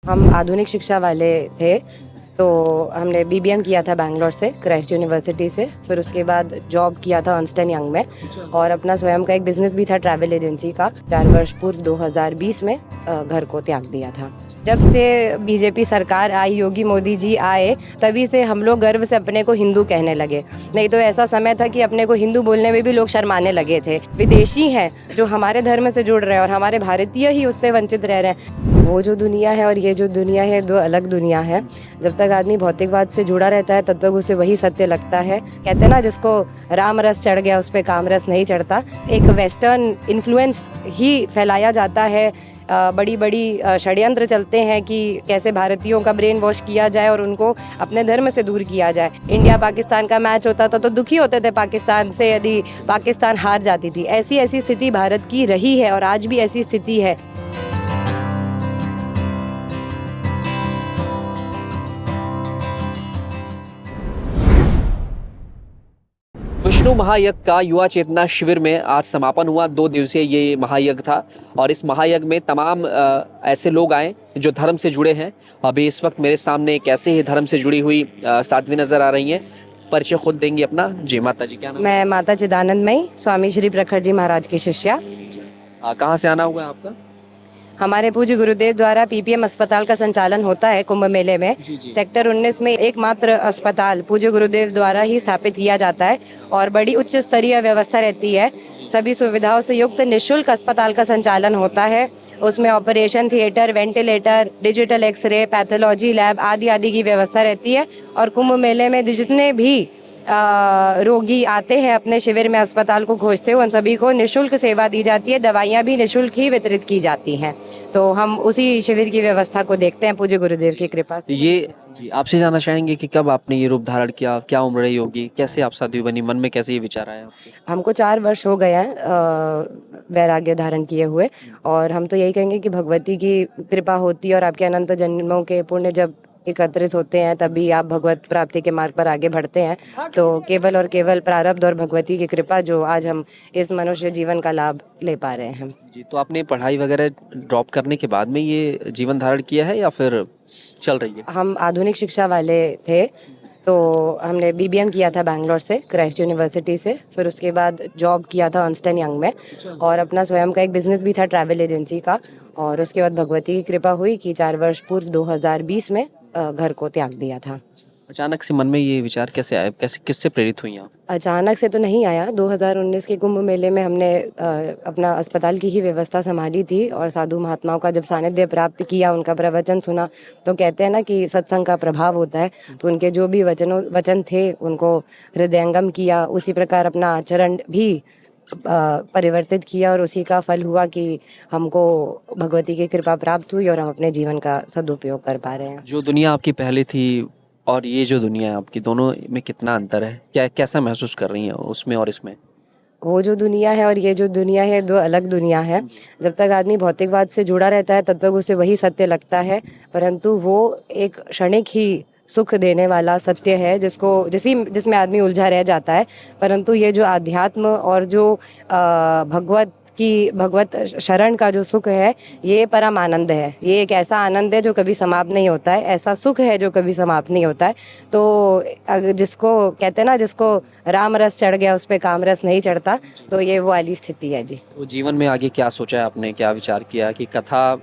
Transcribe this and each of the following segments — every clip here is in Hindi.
हम आधुनिक शिक्षा वाले थे, तो हमने बीबीएम किया था बैंगलोर से, क्राइस्ट यूनिवर्सिटी से। फिर उसके बाद जॉब किया था अर्न्स्ट एंड यंग में, और अपना स्वयं का एक बिजनेस भी था ट्रैवल एजेंसी का। 4 वर्ष पूर्व 2020 में घर को त्याग दिया था। जब से बीजेपी सरकार आई, योगी मोदी जी आए, तभी से हम लोग गर्व से अपने को हिंदू कहने लगे। नहीं तो ऐसा समय था कि अपने को हिंदू बोलने में भी लोग शर्माने लगे थे। विदेशी हैं जो हमारे धर्म से जुड़ रहे हैं और हमारे भारतीय ही उससे वंचित रह रहे हैं। वो जो दुनिया है और ये जो दुनिया है, दो अलग दुनिया है। जब तक आदमी भौतिकवाद से जुड़ा रहता है तब तक उसे वही सत्य लगता है। कहते हैं ना, जिसको राम रस चढ़ गया उस पर काम रस नहीं चढ़ता। एक वेस्टर्न इन्फ्लुएंस ही फैलाया जाता है, बड़ी बड़ी षड्यंत्र चलते हैं कि कैसे भारतीयों का ब्रेन वॉश किया जाए और उनको अपने धर्म से दूर किया जाए। इंडिया पाकिस्तान का मैच होता था तो दुखी होते थे पाकिस्तान से यदि पाकिस्तान हार जाती थी। ऐसी स्थिति भारत की रही है और आज भी ऐसी स्थिति है। विष्णु महायज्ञ का युवा चेतना शिविर में आज समापन हुआ। 2 दिवसीय ये महायज्ञ था और इस महायज्ञ में तमाम ऐसे लोग आए जो धर्म से जुड़े हैं। अभी इस वक्त मेरे सामने एक ऐसे ही धर्म से जुड़ी हुई साध्वी नजर आ रही हैं। परिचय खुद देंगी अपना। जी माता जी, क्या नाम? मैं माता चिदानंदमयी स्वामी श्री प्रखर जी महाराज की शिष्या। कहाँ से आना हुआ है आपका? हमारे पूज्य गुरुदेव द्वारा पीपीएम अस्पताल का संचालन होता है कुंभ मेले में। सेक्टर 19 में एकमात्र अस्पताल पूज्य गुरुदेव द्वारा ही स्थापित किया जाता है और बड़ी उच्च स्तरीय व्यवस्था रहती है। सभी सुविधाओं से युक्त निःशुल्क अस्पताल का संचालन होता है। उसमें operation theatre, ventilator, digital x-ray, pathology lab आदि आदि की व्यवस्था रहती है। और कुंभ मेले में जितने भी रोगी आते हैं अपने शिविर में अस्पताल को खोजते हुए, उन सभी को निःशुल्क सेवा दी जाती है। दवाइयाँ भी निःशुल्क ही वितरित की जाती हैं। तो हम उसी शिविर की व्यवस्था को देखते हैं पूज्य गुरुदेव की कृपा से। ये जी आपसे जानना चाहेंगे कि कब आपने ये रूप धारण किया, क्या उम्र रही होगी, कैसे आप साध्वी बनी, मन में कैसे ये विचार आया आपके? हमको 4 वर्ष हो गए हैं वैराग्य धारण किए हुए, और हम तो यही कहेंगे कि भगवती की कृपा होती है और आपके अनंत जन्मों के पुण्य जब एकत्रित होते हैं तभी आप भगवत प्राप्ति के मार्ग पर आगे बढ़ते हैं। तो केवल और केवल प्रारब्ध और भगवती की कृपा जो आज हम इस मनुष्य जीवन का लाभ ले पा रहे हैं। जी, तो आपने पढ़ाई वगैरह ड्रॉप करने के बाद में ये जीवन धारण किया है या फिर चल रही है? हम आधुनिक शिक्षा वाले थे, तो हमने बीबीएम किया था बैंगलोर से, क्राइस्ट यूनिवर्सिटी से। फिर उसके बाद जॉब किया था अर्न्स्ट एंड यंग में, और अपना स्वयं का एक बिजनेस भी था ट्रैवल एजेंसी का। और उसके बाद भगवती की कृपा हुई कि 4 वर्ष पूर्व 2020 में घर को त्याग दिया था। अचानक से मन में ये विचार कैसे आया, कैसे, किससे प्रेरित हुई आप? अचानक से तो नहीं आया। 2019 के कुंभ मेले में हमने अपना अस्पताल की ही व्यवस्था संभाली थी और साधु महात्माओं का जब सानिध्य प्राप्त किया, उनका प्रवचन सुना, तो कहते हैं ना कि सत्संग का प्रभाव होता है। तो उनके जो भी वचन थे उनको हृदयंगम किया, उसी प्रकार अपना आचरण भी परिवर्तित किया, और उसी का फल हुआ कि हमको भगवती की कृपा प्राप्त हुई और हम अपने जीवन का सदुपयोग कर पा रहे हैं। जो दुनिया आपकी पहले थी और ये जो दुनिया है आपकी, दोनों में कितना अंतर है? कैसा महसूस कर रही हैं उसमें और इसमें? वो जो दुनिया है और ये जो दुनिया है, दो अलग दुनिया है। जब तक आदमी भौतिकवाद से जुड़ा रहता है तब तक उसे वही सत्य लगता है, परंतु वो एक क्षणिक ही सुख देने वाला सत्य है जिसमें आदमी उलझा रह जाता है। परंतु ये जो आध्यात्म और जो भगवत शरण का जो सुख है, ये परम आनंद है। ये एक ऐसा आनंद है जो कभी समाप्त नहीं होता है, ऐसा सुख है जो कभी समाप्त नहीं होता है। तो जिसको कहते हैं ना, जिसको राम रस चढ़ गया उस पर काम रस नहीं चढ़ता, तो ये वो वाली स्थिति है जी। तो जीवन में आगे क्या सोचा है आपने, क्या विचार किया कि कथा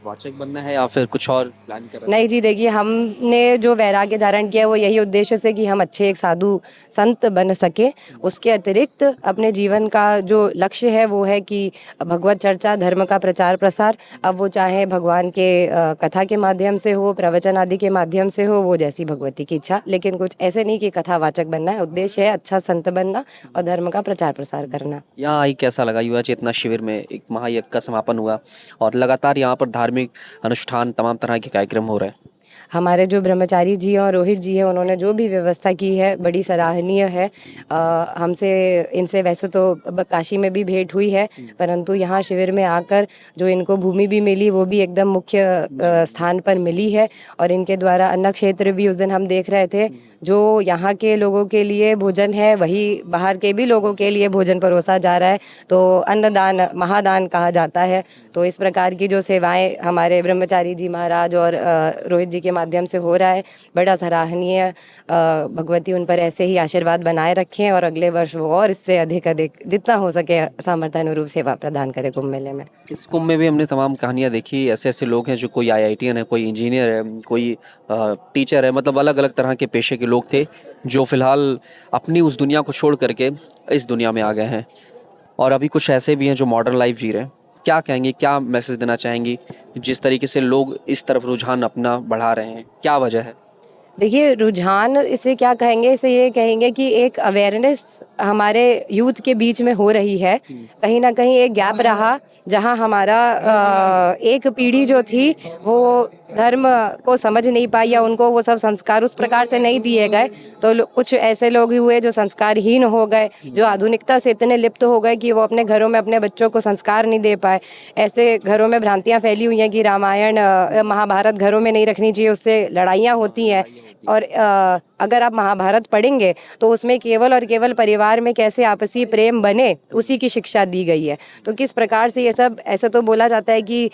वाचक बनना है या फिर कुछ और प्लान कर रहे हैं? नहीं जी, देखिए, हमने जो वैराग्य धारण किया वो यही उद्देश्य से कि हम अच्छे एक साधु संत बन सके। उसके अतिरिक्त अपने जीवन का जो लक्ष्य है वो है कि भगवत चर्चा, धर्म का प्रचार प्रसार, अब वो चाहे भगवान के कथा के माध्यम से हो, प्रवचन आदि के माध्यम से हो, वो जैसी भगवती की इच्छा। लेकिन कुछ ऐसे नहीं कि कथावाचक बनना है, उद्देश्य है अच्छा संत बनना और धर्म का प्रचार प्रसार करना। यहाँ आई कैसा लगा? युवा चेतना शिविर में एक महायज्ञ का समापन हुआ और लगातार यहाँ पर धार्मिक अनुष्ठान, तमाम तरह के कार्यक्रम हो रहे हैं। हमारे जो ब्रह्मचारी जी और रोहित जी है, उन्होंने जो भी व्यवस्था की है बड़ी सराहनीय है। हमसे इनसे वैसे तो काशी में भी भेंट हुई है, परंतु यहाँ शिविर में आकर जो इनको भूमि भी मिली वो भी एकदम मुख्य स्थान पर मिली है। और इनके द्वारा अन्न क्षेत्र भी उस दिन हम देख रहे थे, जो यहाँ के लोगों के लिए भोजन है वही बाहर के भी लोगों के लिए भोजन परोसा जा रहा है। तो अन्नदान महादान कहा जाता है। तो इस प्रकार की जो सेवाएं हमारे ब्रह्मचारी जी महाराज और रोहित जी के माध्यम से हो रहा है, बड़ा सराहनीय। भगवती उन पर ऐसे ही आशीर्वाद बनाए रखें और अगले वर्ष वो और इससे अधिक अधिक जितना हो सके सामर्थ्य अनुरूप सेवा प्रदान करे कुंभ मेले में। इस कुंभ में भी हमने तमाम कहानियां देखी, ऐसे ऐसे लोग हैं जो कोई आईआईटीएन है, कोई इंजीनियर है, कोई टीचर है, मतलब अलग अलग तरह के पेशे के लोग थे जो फिलहाल अपनी उस दुनिया को छोड़ करके इस दुनिया में आ गए हैं। और अभी कुछ ऐसे भी हैं जो मॉडर्न लाइफ जी रहे हैं। क्या कहेंगे, क्या मैसेज देना चाहेंगी जिस तरीके से लोग इस तरफ रुझान अपना बढ़ा रहे हैं, क्या वजह है? देखिए, रुझान इसे क्या कहेंगे, इसे ये कहेंगे कि एक अवेयरनेस हमारे यूथ के बीच में हो रही है। कहीं ना कहीं एक गैप रहा जहां हमारा एक पीढ़ी जो थी वो धर्म को समझ नहीं पाई या उनको वो सब संस्कार उस प्रकार से नहीं दिए गए। तो कुछ ऐसे लोग ही हुए जो संस्कारहीन हो गए, जो आधुनिकता से इतने लिप्त हो गए कि वो अपने घरों में अपने बच्चों को संस्कार नहीं दे पाए। ऐसे घरों में भ्रांतियां फैली हुई हैं कि रामायण महाभारत घरों में नहीं रखनी चाहिए, उससे लड़ाइयाँ होती हैं। और अगर आप महाभारत पढ़ेंगे तो उसमें केवल और केवल परिवार में कैसे आपसी प्रेम बने उसी की शिक्षा दी गई है। तो किस प्रकार से ये सब, ऐसे तो बोला जाता है कि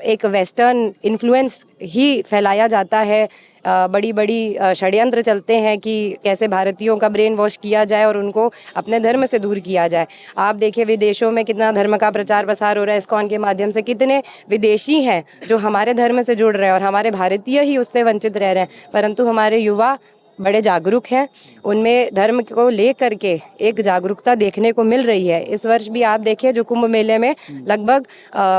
एक वेस्टर्न इन्फ्लुएंस ही फैलाया जाता है, बड़ी बड़ी षड्यंत्र चलते हैं कि कैसे भारतीयों का ब्रेन वॉश किया जाए और उनको अपने धर्म से दूर किया जाए। आप देखिए विदेशों में कितना धर्म का प्रचार प्रसार हो रहा है, इस्कॉन के माध्यम से कितने विदेशी हैं जो हमारे धर्म से जुड़ रहे हैं और हमारे भारतीय ही उससे वंचित रह रहे हैं। परंतु हमारे युवा बड़े जागरूक हैं, उनमें धर्म को लेकर के एक जागरूकता देखने को मिल रही है। इस वर्ष भी आप देखिए जो कुंभ मेले में लगभग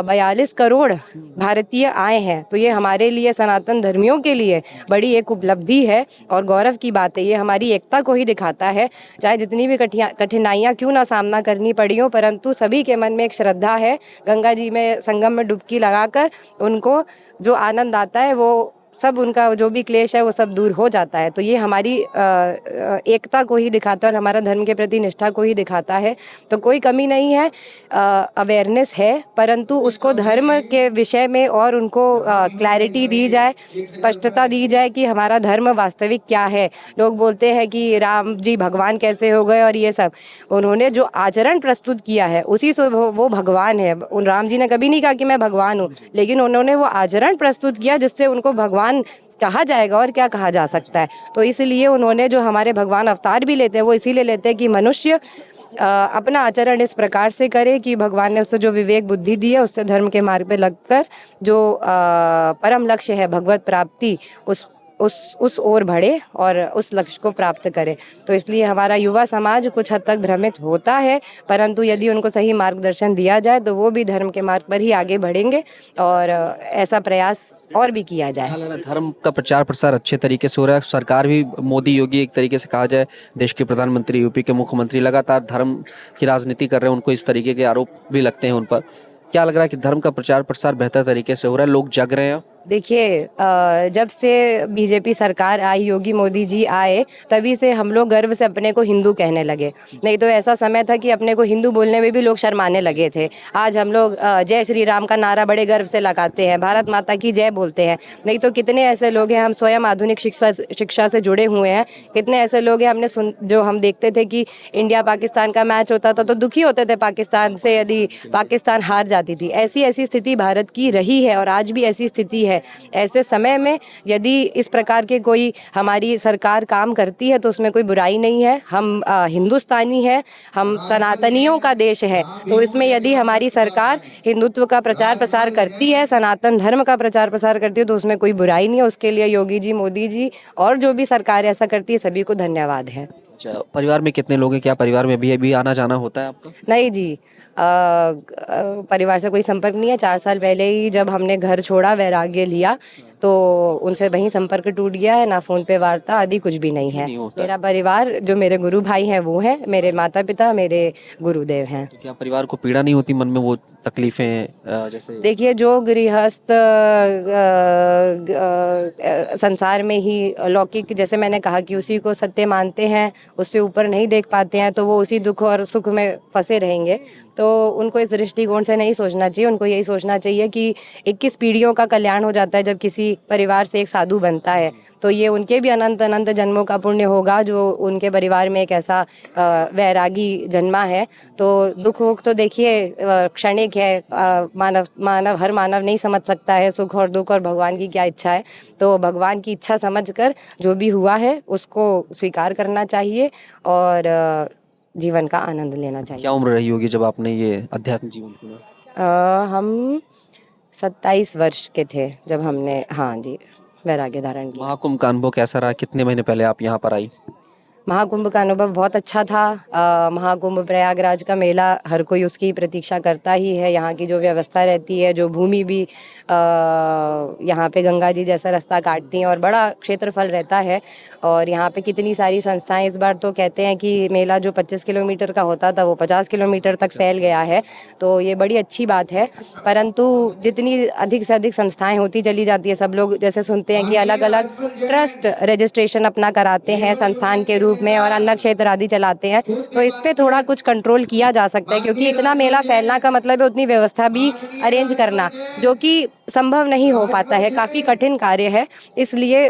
42 करोड़ भारतीय आए हैं, तो ये हमारे लिए सनातन धर्मियों के लिए बड़ी एक उपलब्धि है और गौरव की बात है। ये हमारी एकता को ही दिखाता है। चाहे जितनी भी कठिनाइयाँ क्यों ना सामना करनी पड़ी हो, परंतु सभी के मन में एक श्रद्धा है। गंगा जी में संगम में डुबकी लगाकर उनको जो आनंद आता है वो सब, उनका जो भी क्लेश है वो सब दूर हो जाता है। तो ये हमारी एकता को ही दिखाता है और हमारा धर्म के प्रति निष्ठा को ही दिखाता है। तो कोई कमी नहीं है, अवेयरनेस है, परंतु उसको धर्म के विषय में और उनको क्लैरिटी दी जाए, स्पष्टता दी जाए कि हमारा धर्म वास्तविक क्या है। लोग बोलते हैं कि राम जी भगवान कैसे हो गए और ये सब, उन्होंने जो आचरण प्रस्तुत किया है उसी से वो भगवान है। उन राम जी ने कभी नहीं कहा कि मैं भगवान हूँ, लेकिन उन्होंने वो आचरण प्रस्तुत किया जिससे उनको भगवान कहा जाएगा और क्या कहा जा सकता है। तो इसलिए उन्होंने जो हमारे भगवान अवतार भी लेते हैं वो इसीलिए लेते हैं कि मनुष्य अपना आचरण इस प्रकार से करे कि भगवान ने उससे जो विवेक बुद्धि दी है उससे धर्म के मार्ग पे लगकर जो परम लक्ष्य है भगवत प्राप्ति उस ओर बढ़े और उस लक्ष्य को प्राप्त करे। तो इसलिए हमारा युवा समाज कुछ हद तक भ्रमित होता है, परंतु यदि उनको सही मार्गदर्शन दिया जाए तो वो भी धर्म के मार्ग पर ही आगे बढ़ेंगे और ऐसा प्रयास और भी किया जाए। धर्म का प्रचार प्रसार अच्छे तरीके से हो रहा है। सरकार भी, मोदी योगी एक तरीके से कहा जाए देश के प्रधानमंत्री, यूपी के मुख्यमंत्री लगातार धर्म की राजनीति कर रहे हैं, उनको इस तरीके के आरोप भी लगते हैं उन पर। क्या लग रहा है कि धर्म का प्रचार प्रसार बेहतर तरीके से हो रहा है, लोग जग रहे हैं? देखिए, जब से बीजेपी सरकार आई, योगी मोदी जी आए, तभी से हम लोग गर्व से अपने को हिंदू कहने लगे। नहीं तो ऐसा समय था कि अपने को हिंदू बोलने में भी लोग शर्माने लगे थे। आज हम लोग जय श्री राम का नारा बड़े गर्व से लगाते हैं, भारत माता की जय बोलते हैं। नहीं तो कितने ऐसे लोग हैं, हम स्वयं आधुनिक शिक्षा से जुड़े हुए हैं, कितने ऐसे लोग हैं जो हम देखते थे कि इंडिया पाकिस्तान का मैच होता था तो दुखी होते थे पाकिस्तान से यदि पाकिस्तान हार जाती थी। ऐसी स्थिति भारत की रही है और आज भी ऐसी स्थिति है। ऐसे समय में यदि इस प्रकार के कोई हमारी सरकार काम करती है तो उसमें कोई बुराई नहीं है। हम हिंदुस्तानी है, हम सनातनियों का देश है, तो इसमें यदि हमारी सरकार हिंदुत्व का प्रचार प्रसार करती है, सनातन धर्म का प्रचार प्रसार करती है, तो उसमें कोई बुराई नहीं है। उसके लिए योगी जी, मोदी जी और जो भी सरकार ऐसा करती है सभी को धन्यवाद है। अच्छा, परिवार में कितने लोग हैं? क्या परिवार में अभी आना जाना होता है आपका? नहीं जी, परिवार से कोई संपर्क नहीं है। 4 साल पहले ही जब हमने घर छोड़ा, वैराग्य लिया, तो उनसे वहीं संपर्क टूट गया है, ना फ़ोन पे वार्ता आदि कुछ भी नहीं है। नहीं होता। मेरा परिवार जो मेरे गुरु भाई हैं वो हैं, मेरे माता पिता मेरे गुरुदेव हैं। तो क्या परिवार को पीड़ा नहीं होती मन में, वो तकलीफें जैसे? देखिए, जो गृहस्थ संसार में ही लौकिक, जैसे मैंने कहा कि उसी को सत्य मानते हैं, उससे ऊपर नहीं देख पाते हैं, तो वो उसी दुख और सुख में फंसे रहेंगे। तो उनको इस दृष्टिकोण से नहीं सोचना चाहिए, उनको यही सोचना चाहिए कि 21 पीढ़ियों का कल्याण हो जाता है जब किसी परिवार से एक साधु बनता है। तो ये उनके भी अनंत अनंत जन्मों का पुण्य होगा जो उनके परिवार में एक ऐसा वैरागी जन्मा है। तो दुख वुख तो देखिए क्षणिक है, हर मानव नहीं समझ सकता है सुख और दुख और भगवान की क्या इच्छा है। तो भगवान की इच्छा समझकर जो भी हुआ है उसको स्वीकार करना चाहिए और जीवन का आनंद लेना चाहिए। क्या उम्र रही होगी जब आपने ये अध्यात्म जीवन चुना? हम 27 वर्ष के थे जब हमने, हाँ जी, वैराग्य धारण किया। महाकुंभ का अनुभव कैसा रहा? कितने महीने पहले आप यहाँ पर आई? महाकुंभ का अनुभव बहुत अच्छा था। महाकुंभ प्रयागराज का मेला हर कोई उसकी प्रतीक्षा करता ही है। यहाँ की जो व्यवस्था रहती है, जो भूमि भी यहाँ पे गंगा जी जैसा रास्ता काटती हैं और बड़ा क्षेत्रफल रहता है। और यहाँ पे कितनी सारी संस्थाएं, इस बार तो कहते हैं कि मेला जो 25 किलोमीटर का होता था वो 50 किलोमीटर तक फैल गया है। तो ये बड़ी अच्छी बात है। परंतु जितनी अधिक से अधिक संस्थाएं होती चली जाती है, सब लोग जैसे सुनते हैं कि अलग अलग ट्रस्ट रजिस्ट्रेशन अपना कराते हैं संस्थान के रूप में और अन्न क्षेत्र आदि चलाते हैं, तो इस पे थोड़ा कुछ कंट्रोल किया जा सकता है। क्योंकि इतना मेला फैलना का मतलब है उतनी व्यवस्था भी अरेंज करना, जो कि संभव नहीं हो पाता है, काफ़ी कठिन कार्य है। इसलिए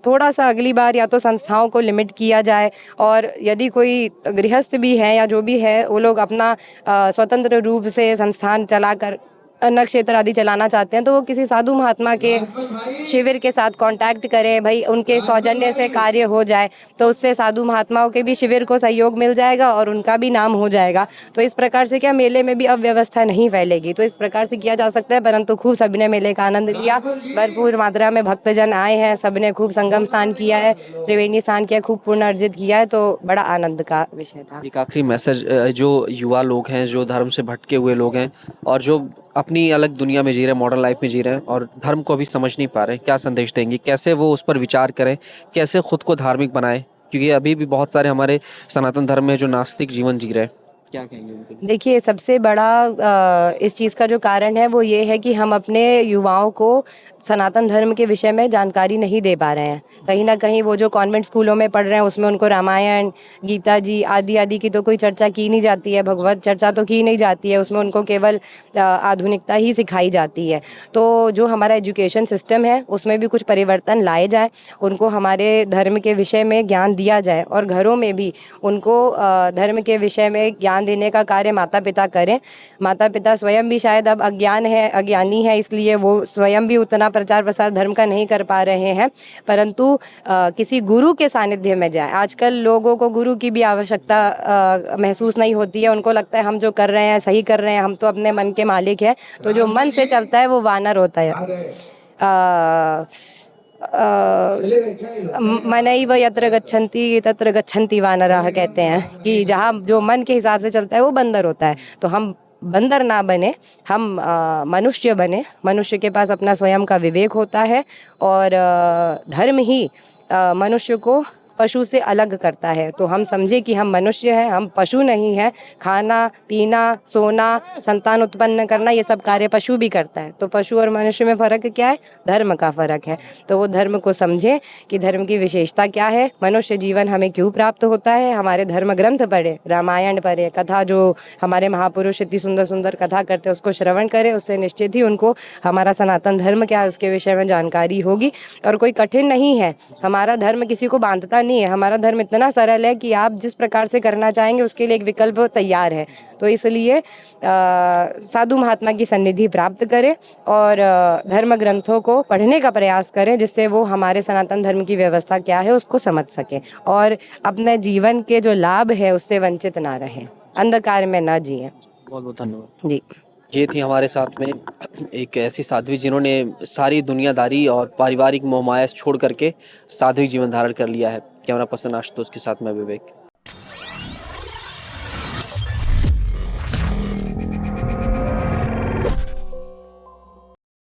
थोड़ा सा अगली बार या तो संस्थाओं को लिमिट किया जाए, और यदि कोई गृहस्थ भी है या जो भी है वो लोग अपना स्वतंत्र रूप से संस्थान चलाकर अन्न क्षेत्र आदि चलाना चाहते हैं, तो वो किसी साधु महात्मा के शिविर के साथ कांटेक्ट करें, भाई उनके सौजन्य से कार्य हो जाए, तो उससे साधु महात्माओं के भी शिविर को सहयोग मिल जाएगा और उनका भी नाम हो जाएगा। तो इस प्रकार से क्या मेले में भी अव्यवस्था नहीं फैलेगी। तो इस प्रकार से किया जा सकता है। परंतु खूब सभी ने मेले का आनंद लिया, भरपूर मात्रा में भक्तजन आए हैं, सबने खूब संगम स्नान किया है, त्रिवेणी स्नान किया, खूब पुण्य अर्जित किया है। तो बड़ा आनंद का विषय था। एक आखिरी मैसेज, जो युवा लोग हैं, जो धर्म से भटके हुए लोग हैं और जो अपनी अलग दुनिया में जी रहे हैं, मॉडर्न लाइफ में जी रहे हैं और धर्म को अभी समझ नहीं पा रहे, क्या संदेश देंगे? कैसे वो उस पर विचार करें, कैसे खुद को धार्मिक बनाएं? क्योंकि अभी भी बहुत सारे हमारे सनातन धर्म में जो नास्तिक जीवन जी रहे हैं, क्या कहेंगे उनके लिए? देखिए, सबसे बड़ा इस चीज़ का जो कारण है वो ये है कि हम अपने युवाओं को सनातन धर्म के विषय में जानकारी नहीं दे पा रहे हैं। कहीं ना कहीं वो जो कॉन्वेंट स्कूलों में पढ़ रहे हैं उसमें उनको रामायण, गीता जी आदि आदि की तो कोई चर्चा की नहीं जाती है, भगवत चर्चा तो की नहीं जाती है, उसमें उनको केवल आधुनिकता ही सिखाई जाती है। तो जो हमारा एजुकेशन सिस्टम है उसमें भी कुछ परिवर्तन लाए जाए, उनको हमारे धर्म के विषय में ज्ञान दिया जाए और घरों में भी उनको धर्म के विषय में ज्ञान देने का कार्य माता पिता करें। माता पिता स्वयं भी शायद अब अज्ञानी है, इसलिए वो स्वयं भी उतना प्रचार प्रसार धर्म का नहीं कर पा रहे हैं। परंतु किसी गुरु के सानिध्य में जाए। आजकल लोगों को गुरु की भी आवश्यकता महसूस नहीं होती है, उनको लगता है हम जो कर रहे हैं सही कर रहे हैं, हम तो अपने मन के मालिक हैं। तो जो मन से चलता है वो वानर होता है। मनैव यत्र गच्छन्ति तत्र गच्छन्ति वानराः कहते हैं कि जहाँ जो मन के हिसाब से चलता है वो बंदर होता है। तो हम बंदर ना बने, हम मनुष्य बने। मनुष्य के पास अपना स्वयं का विवेक होता है और धर्म ही मनुष्य को पशु से अलग करता है। तो हम समझे कि हम मनुष्य हैं, हम पशु नहीं हैं। खाना पीना, सोना, संतान उत्पन्न करना, ये सब कार्य पशु भी करता है। तो पशु और मनुष्य में फ़र्क क्या है? धर्म का फ़र्क है। तो वो धर्म को समझें कि धर्म की विशेषता क्या है, मनुष्य जीवन हमें क्यों प्राप्त होता है। हमारे धर्म ग्रंथ पढ़े, रामायण पढ़े, कथा जो हमारे महापुरुष इतनी सुंदर सुंदर कथा करते हैं उसको श्रवण करें। उससे निश्चित ही उनको हमारा सनातन धर्म क्या है उसके विषय में जानकारी होगी। और कोई कठिन नहीं है, हमारा धर्म किसी को बांधता नहीं है। हमारा धर्म इतना सरल है कि आप जिस प्रकार से करना चाहेंगे उसके लिए एक विकल्प तैयार है। तो इसलिए साधु महात्मा की सन्निधि प्राप्त करें और धर्म ग्रंथों को पढ़ने का प्रयास करें, जिससे वो हमारे सनातन धर्म की व्यवस्था क्या है उसको समझ सकें और अपने जीवन के जो लाभ है उससे वंचित ना रहें, अंधकार में ना जिएं। बहुत बहुत धन्यवाद जी। ये थी हमारे साथ में एक ऐसी साध्वी जिन्होंने सारी दुनियादारी और पारिवारिक मोहमाया छोड़ करके साध्वी जीवन धारण कर लिया है। कैमरा पर्सन आशुतोष के साथ मैं विवेक।